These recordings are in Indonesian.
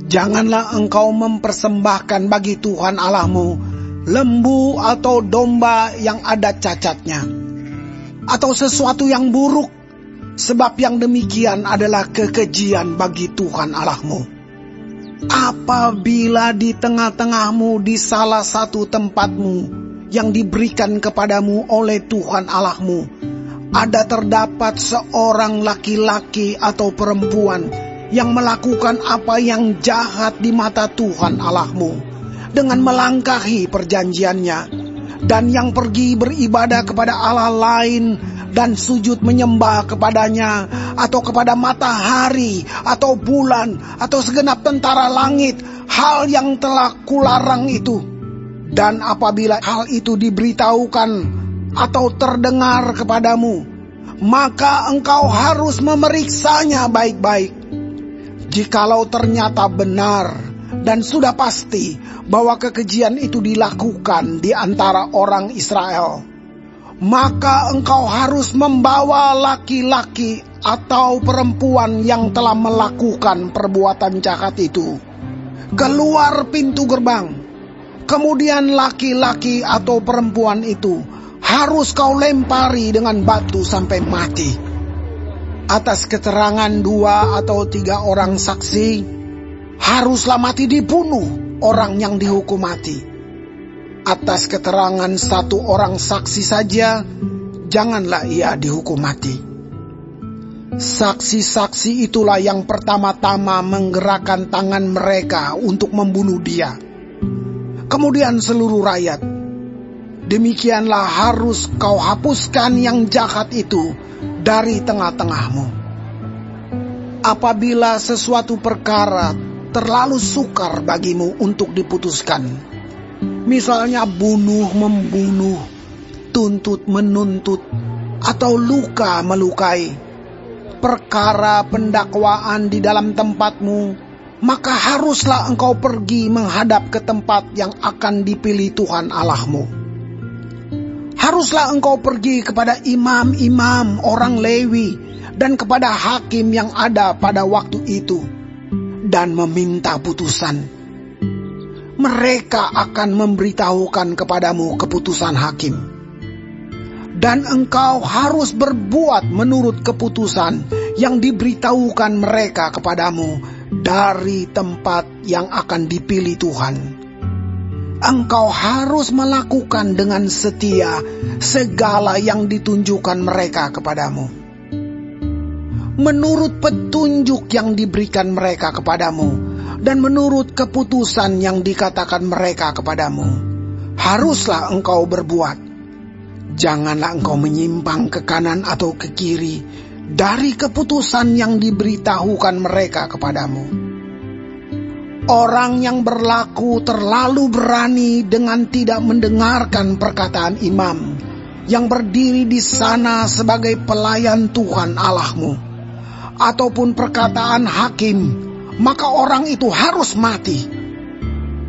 Janganlah engkau mempersembahkan bagi Tuhan Allahmu lembu atau domba yang ada cacatnya, atau sesuatu yang buruk, sebab yang demikian adalah kekejian bagi Tuhan Allahmu. Apabila di tengah-tengahmu di salah satu tempatmu yang diberikan kepadamu oleh Tuhan Allahmu, ada terdapat seorang laki-laki atau perempuan yang melakukan apa yang jahat di mata Tuhan Allahmu, dengan melangkahi perjanjiannya, dan yang pergi beribadah kepada Allah lain dan sujud menyembah kepadanya, atau kepada matahari atau bulan atau segenap tentara langit, hal yang telah kularang itu. Dan apabila hal itu diberitahukan atau terdengar kepadamu, maka engkau harus memeriksanya baik-baik. Jikalau ternyata benar dan sudah pasti bahwa kekejian itu dilakukan di antara orang Israel, maka engkau harus membawa laki-laki atau perempuan yang telah melakukan perbuatan jahat itu keluar pintu gerbang. Kemudian laki-laki atau perempuan itu harus kau lempari dengan batu sampai mati. Atas keterangan 2 atau 3 orang saksi, haruslah mati dibunuh orang yang dihukum mati. Atas keterangan 1 orang saksi saja, janganlah ia dihukum mati. Saksi-saksi itulah yang pertama-tama menggerakkan tangan mereka untuk membunuh dia. Kemudian seluruh rakyat. Demikianlah harus kau hapuskan yang jahat itu dari tengah-tengahmu. Apabila sesuatu perkara terlalu sukar bagimu untuk diputuskan, misalnya bunuh membunuh, tuntut menuntut, atau luka melukai, perkara pendakwaan di dalam tempatmu, maka haruslah engkau pergi menghadap ke tempat yang akan dipilih Tuhan Allahmu. Haruslah engkau pergi kepada imam-imam orang Lewi dan kepada hakim yang ada pada waktu itu, dan meminta putusan. Mereka akan memberitahukan kepadamu keputusan hakim, dan engkau harus berbuat menurut keputusan yang diberitahukan mereka kepadamu dari tempat yang akan dipilih Tuhan. Engkau harus melakukan dengan setia segala yang ditunjukkan mereka kepadamu, menurut petunjuk yang diberikan mereka kepadamu, dan menurut keputusan yang dikatakan mereka kepadamu. Haruslah engkau berbuat. Janganlah engkau menyimpang ke kanan atau ke kiri dari keputusan yang diberitahukan mereka kepadamu. Orang yang berlaku terlalu berani dengan tidak mendengarkan perkataan imam yang berdiri di sana sebagai pelayan Tuhan Allahmu, ataupun perkataan hakim, maka orang itu harus mati.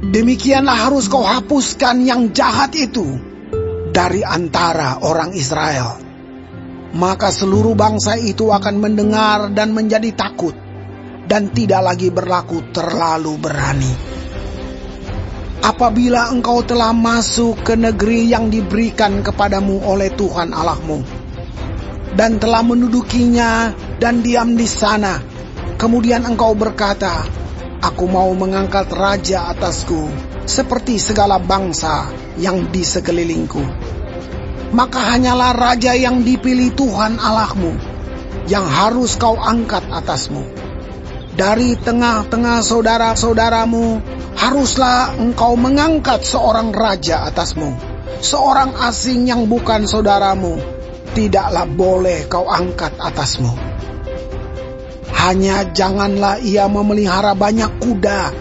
Demikianlah harus kau hapuskan yang jahat itu dari antara orang Israel. Maka seluruh bangsa itu akan mendengar dan menjadi takut, dan tidak lagi berlaku terlalu berani. Apabila engkau telah masuk ke negeri yang diberikan kepadamu oleh Tuhan Allahmu, dan telah mendudukinya dan diam di sana, kemudian engkau berkata, aku mau mengangkat raja atasku seperti segala bangsa yang di sekelilingku. Maka hanyalah raja yang dipilih Tuhan Allahmu yang harus kau angkat atasmu. Dari tengah-tengah saudara-saudaramu haruslah engkau mengangkat seorang raja atasmu. Seorang asing yang bukan saudaramu tidaklah boleh kau angkat atasmu. Hanya janganlah ia memelihara banyak kuda,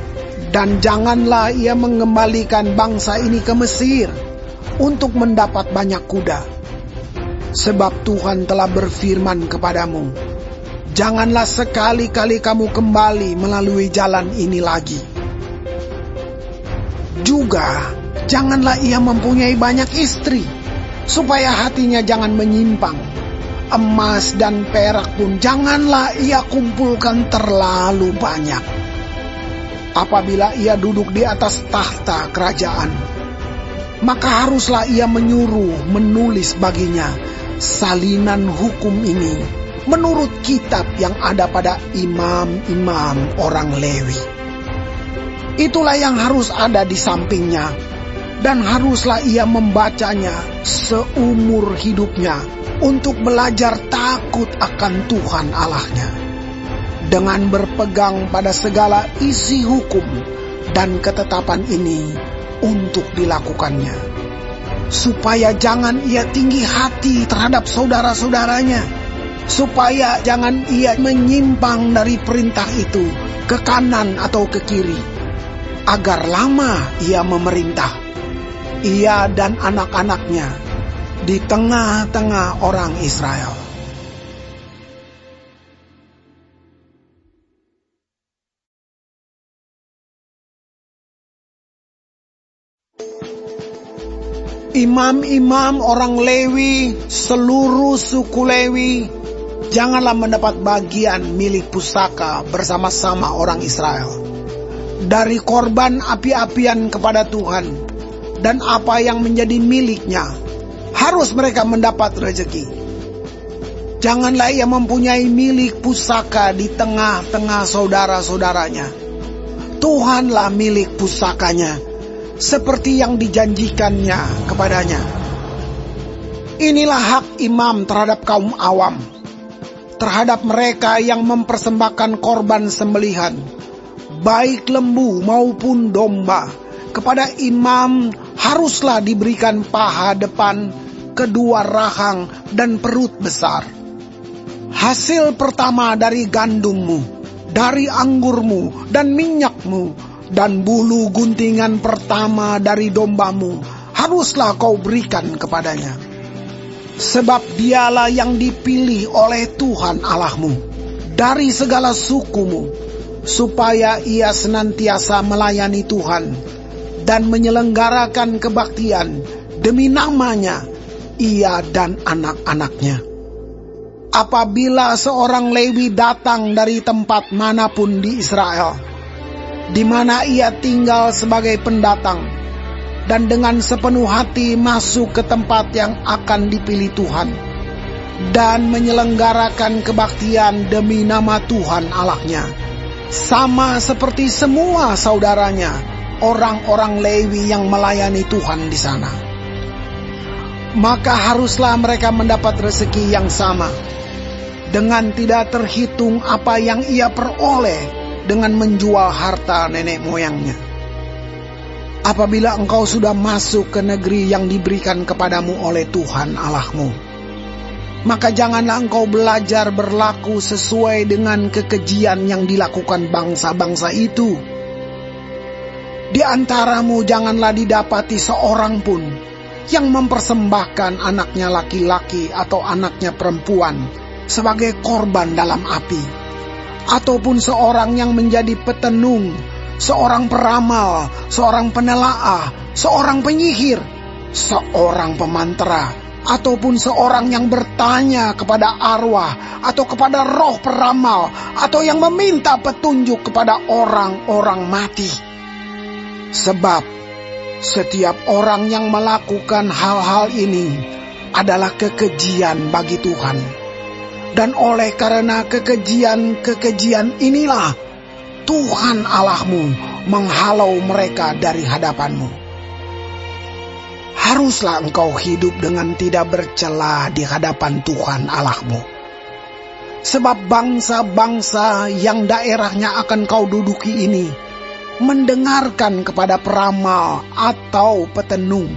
dan janganlah ia mengembalikan bangsa ini ke Mesir untuk mendapat banyak kuda. Sebab Tuhan telah berfirman kepadamu, janganlah sekali-kali kamu kembali melalui jalan ini lagi. Juga janganlah ia mempunyai banyak istri, supaya hatinya jangan menyimpang. Emas dan perak pun janganlah ia kumpulkan terlalu banyak. apabila ia duduk di atas tahta kerajaan, maka haruslah ia menulis baginya salinan hukum ini menurut kitab yang ada pada imam-imam orang Lewi. Itulah yang harus ada di sampingnya, dan haruslah ia membacanya seumur hidupnya untuk belajar takut akan Tuhan Allahnya, dengan berpegang pada segala isi hukum dan ketetapan ini untuk dilakukannya, supaya jangan ia tinggi hati terhadap saudara-saudaranya, supaya jangan ia menyimpang dari perintah itu ke kanan atau ke kiri, agar lama ia memerintah, ia dan anak-anaknya di tengah-tengah orang Israel. Imam-imam orang Lewi, seluruh suku Lewi, janganlah mendapat bagian milik pusaka bersama-sama orang Israel dari korban api-apian kepada Tuhan, dan apa yang menjadi miliknya harus mereka mendapat rezeki. Janganlah ia mempunyai milik pusaka di tengah-tengah saudara-saudaranya. Tuhanlah milik pusakanya, seperti yang dijanjikannya kepadanya. Inilah hak imam terhadap kaum awam, terhadap mereka yang mempersembahkan korban sembelihan, baik lembu maupun domba. Kepada imam haruslah diberikan paha depan, kedua rahang, dan perut besar. Hasil pertama dari gandummu, dari anggurmu dan minyakmu, dan bulu guntingan pertama dari dombamu haruslah kau berikan kepadanya. Sebab dialah yang dipilih oleh Tuhan Allahmu dari segala sukumu, supaya ia senantiasa melayani Tuhan dan menyelenggarakan kebaktian demi namanya, ia dan anak-anaknya. Apabila seorang Lewi datang dari tempat manapun di Israel, di mana ia tinggal sebagai pendatang, dan dengan sepenuh hati masuk ke tempat yang akan dipilih Tuhan, dan menyelenggarakan kebaktian demi nama Tuhan Allahnya, sama seperti semua saudaranya, orang-orang Lewi yang melayani Tuhan di sana, maka haruslah mereka mendapat rezeki yang sama, dengan tidak terhitung apa yang ia peroleh dengan menjual harta nenek moyangnya. Apabila engkau sudah masuk ke negeri yang diberikan kepadamu oleh Tuhan Allahmu, maka janganlah engkau belajar berlaku sesuai dengan kekejian yang dilakukan bangsa-bangsa itu. Di antaramu janganlah didapati seorang pun yang mempersembahkan anaknya laki-laki atau anaknya perempuan sebagai korban dalam api, ataupun seorang yang menjadi petenung, seorang peramal, seorang penelaah, seorang penyihir, seorang pemantera, ataupun seorang yang bertanya kepada arwah atau kepada roh peramal, atau yang meminta petunjuk kepada orang-orang mati. Sebab setiap orang yang melakukan hal-hal ini adalah kekejian bagi Tuhan. Dan oleh karena kekejian inilah Tuhan Allahmu menghalau mereka dari hadapanmu. Haruslah engkau hidup dengan tidak bercela di hadapan Tuhan Allahmu. Sebab bangsa-bangsa yang daerahnya akan kau duduki ini mendengarkan kepada peramal atau petenung,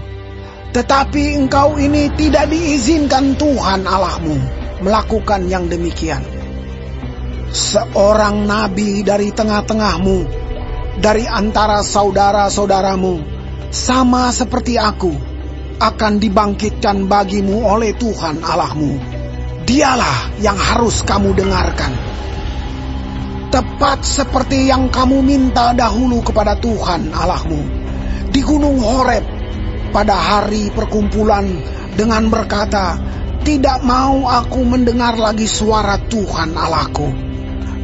tetapi engkau ini tidak diizinkan Tuhan Allahmu melakukan yang demikian. Seorang nabi dari tengah-tengahmu, dari antara saudara-saudaramu, sama seperti aku, akan dibangkitkan bagimu oleh Tuhan Allahmu. Dialah yang harus kamu dengarkan. Tepat seperti yang kamu minta dahulu kepada Tuhan Allahmu di Gunung Horeb pada hari perkumpulan, dengan berkata, tidak mau aku mendengar lagi suara Tuhan Allahku.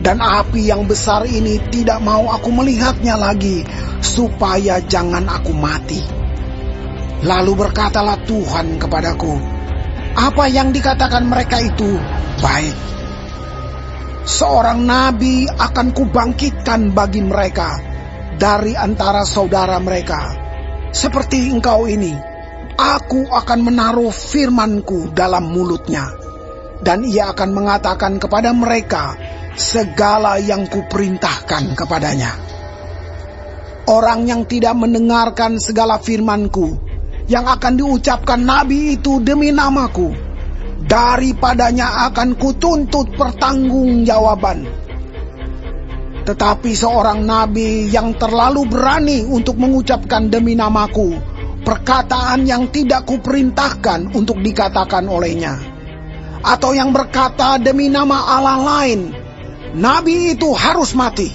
dan api yang besar ini tidak mau aku melihatnya lagi, supaya jangan aku mati. Lalu berkatalah Tuhan kepadaku, apa yang dikatakan mereka itu baik. Seorang nabi akan kubangkitkan bagi mereka dari antara saudara mereka. Seperti engkau ini, aku akan menaruh firmanku dalam mulutnya, dan ia akan mengatakan kepada mereka segala yang kuperintahkan kepadanya. Orang yang tidak mendengarkan segala firmanku yang akan diucapkan nabi itu demi namaku, daripadanya akan kutuntut pertanggungjawaban. Tetapi seorang nabi yang terlalu berani untuk mengucapkan demi namaku perkataan yang tidak kuperintahkan untuk dikatakan olehnya, atau yang berkata demi nama Allah lain, nabi itu harus mati.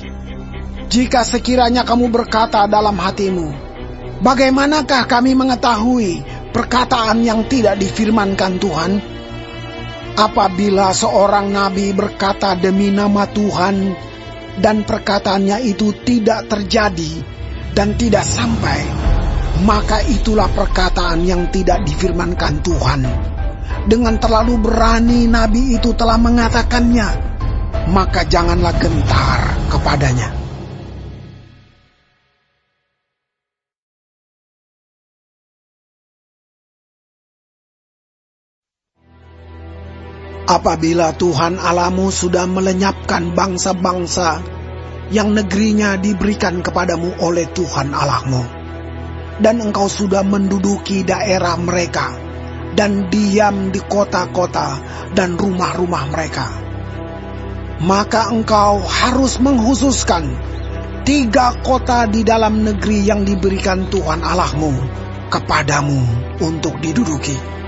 Jika sekiranya kamu berkata dalam hatimu, bagaimanakah kami mengetahui perkataan yang tidak difirmankan Tuhan? Apabila seorang nabi berkata demi nama Tuhan, dan perkataannya itu tidak terjadi dan tidak sampai, maka itulah perkataan yang tidak difirmankan Tuhan. Dengan terlalu berani nabi itu telah mengatakannya, maka janganlah gentar kepadanya. Apabila Tuhan Allahmu sudah melenyapkan bangsa-bangsa yang negerinya diberikan kepadamu oleh Tuhan Allahmu, dan engkau sudah menduduki daerah mereka, dan diam di kota-kota dan rumah-rumah mereka, maka engkau harus menghususkan 3 kota di dalam negeri yang diberikan Tuhan Allahmu kepadamu untuk diduduki.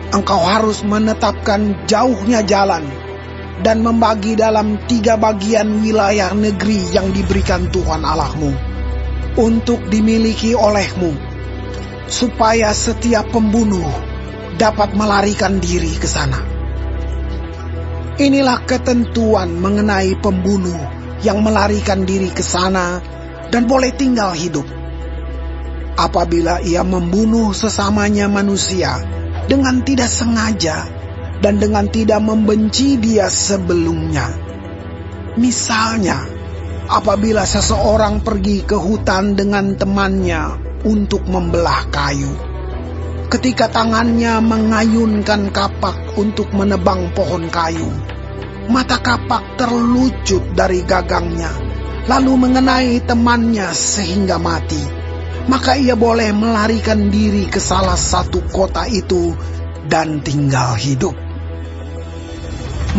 Engkau harus menetapkan jauhnya jalan dan membagi dalam 3 bagian wilayah negeri yang diberikan Tuhan Allahmu untuk dimiliki olehmu, supaya setiap pembunuh dapat melarikan diri ke sana. Inilah ketentuan mengenai pembunuh yang melarikan diri ke sana dan boleh tinggal hidup. Apabila ia membunuh sesamanya manusia dengan tidak sengaja dan dengan tidak membenci dia sebelumnya. Misalnya, apabila seseorang pergi ke hutan dengan temannya untuk membelah kayu, ketika tangannya mengayunkan kapak untuk menebang pohon kayu, mata kapak terlucut dari gagangnya, lalu mengenai temannya sehingga mati, maka ia boleh melarikan diri ke salah satu kota itu dan tinggal hidup.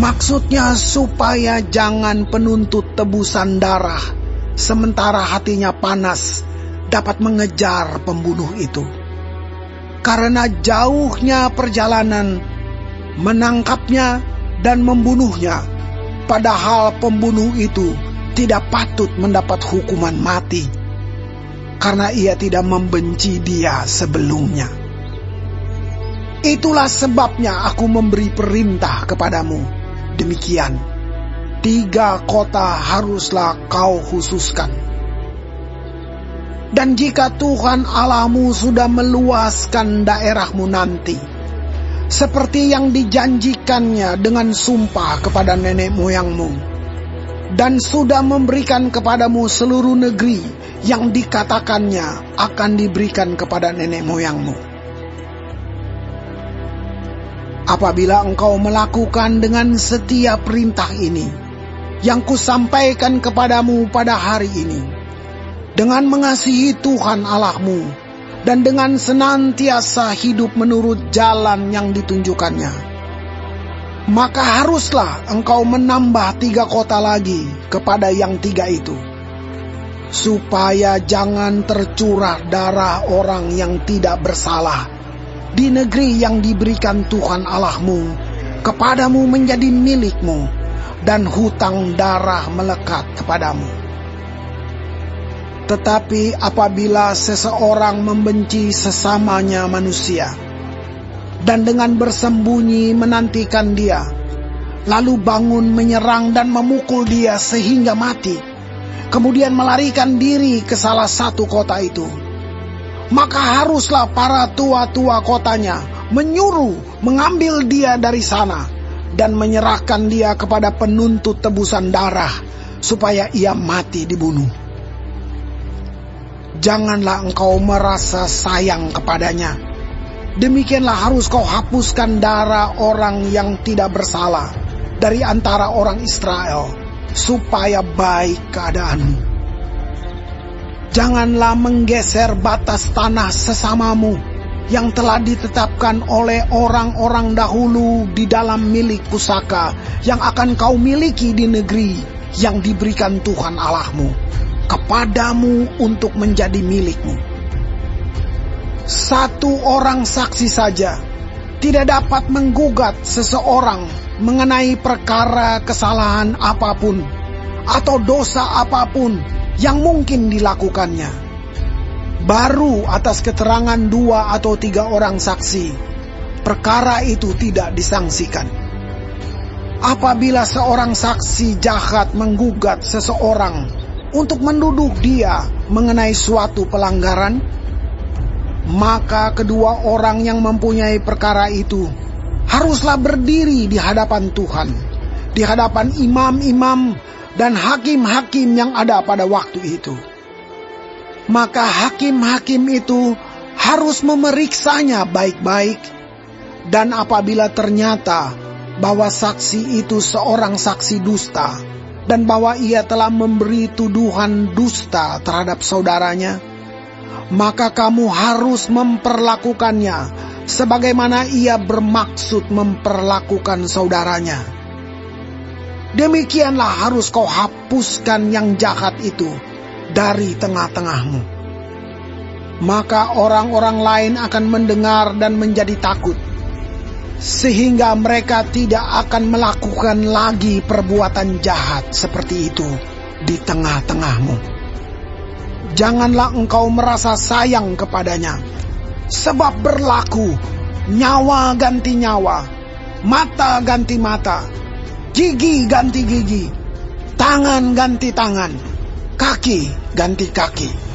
Maksudnya supaya jangan penuntut tebusan darah sementara hatinya panas dapat mengejar pembunuh itu. Karena jauhnya perjalanan menangkapnya dan membunuhnya, padahal pembunuh itu tidak patut mendapat hukuman mati, karena ia tidak membenci dia sebelumnya. Itulah sebabnya aku memberi perintah kepadamu, demikian, 3 kota haruslah kau khususkan. Dan jika Tuhan Allahmu sudah meluaskan daerahmu nanti, seperti yang dijanjikannya dengan sumpah kepada nenek moyangmu, dan sudah memberikan kepadamu seluruh negeri yang dikatakannya akan diberikan kepada nenek moyangmu. Apabila engkau melakukan dengan setia perintah ini yang kusampaikan kepadamu pada hari ini, dengan mengasihi Tuhan Allahmu dan dengan senantiasa hidup menurut jalan yang ditunjukkannya, maka haruslah engkau menambah 3 kota lagi kepada yang 3 itu, supaya jangan tercurah darah orang yang tidak bersalah di negeri yang diberikan Tuhan Allahmu kepadamu menjadi milikmu, dan hutang darah melekat kepadamu. Tetapi apabila seseorang membenci sesamanya manusia, dan dengan bersembunyi menantikan dia, lalu bangun menyerang dan memukul dia sehingga mati, kemudian melarikan diri ke salah satu kota itu, maka haruslah para tua-tua kotanya menyuruh mengambil dia dari sana dan menyerahkan dia kepada penuntut tebusan darah supaya ia mati dibunuh. Janganlah engkau merasa sayang kepadanya. Demikianlah harus kau hapuskan darah orang yang tidak bersalah dari antara orang Israel, supaya baik keadaanmu. Janganlah menggeser batas tanah sesamamu yang telah ditetapkan oleh orang-orang dahulu di dalam milik pusaka yang akan kau miliki di negeri yang diberikan Tuhan Allahmu kepadamu untuk menjadi milikmu. Satu orang saksi saja tidak dapat menggugat seseorang mengenai perkara kesalahan apapun atau dosa apapun yang mungkin dilakukannya. Baru atas keterangan 2 atau 3 orang saksi, perkara itu tidak disangsikan. Apabila seorang saksi jahat menggugat seseorang untuk menduduh dia mengenai suatu pelanggaran, maka kedua orang yang mempunyai perkara itu haruslah berdiri di hadapan Tuhan, di hadapan imam-imam dan hakim-hakim yang ada pada waktu itu. Maka hakim-hakim itu harus memeriksanya baik-baik, dan apabila ternyata bahwa saksi itu seorang saksi dusta, dan bahwa ia telah memberi tuduhan dusta terhadap saudaranya, maka kamu harus memperlakukannya sebagaimana ia bermaksud memperlakukan saudaranya. Demikianlah harus kau hapuskan yang jahat itu dari tengah-tengahmu. Maka orang-orang lain akan mendengar dan menjadi takut, sehingga mereka tidak akan melakukan lagi perbuatan jahat seperti itu di tengah-tengahmu. Janganlah engkau merasa sayang kepadanya, sebab berlaku nyawa ganti nyawa, mata ganti mata, gigi ganti gigi, tangan ganti tangan, kaki ganti kaki.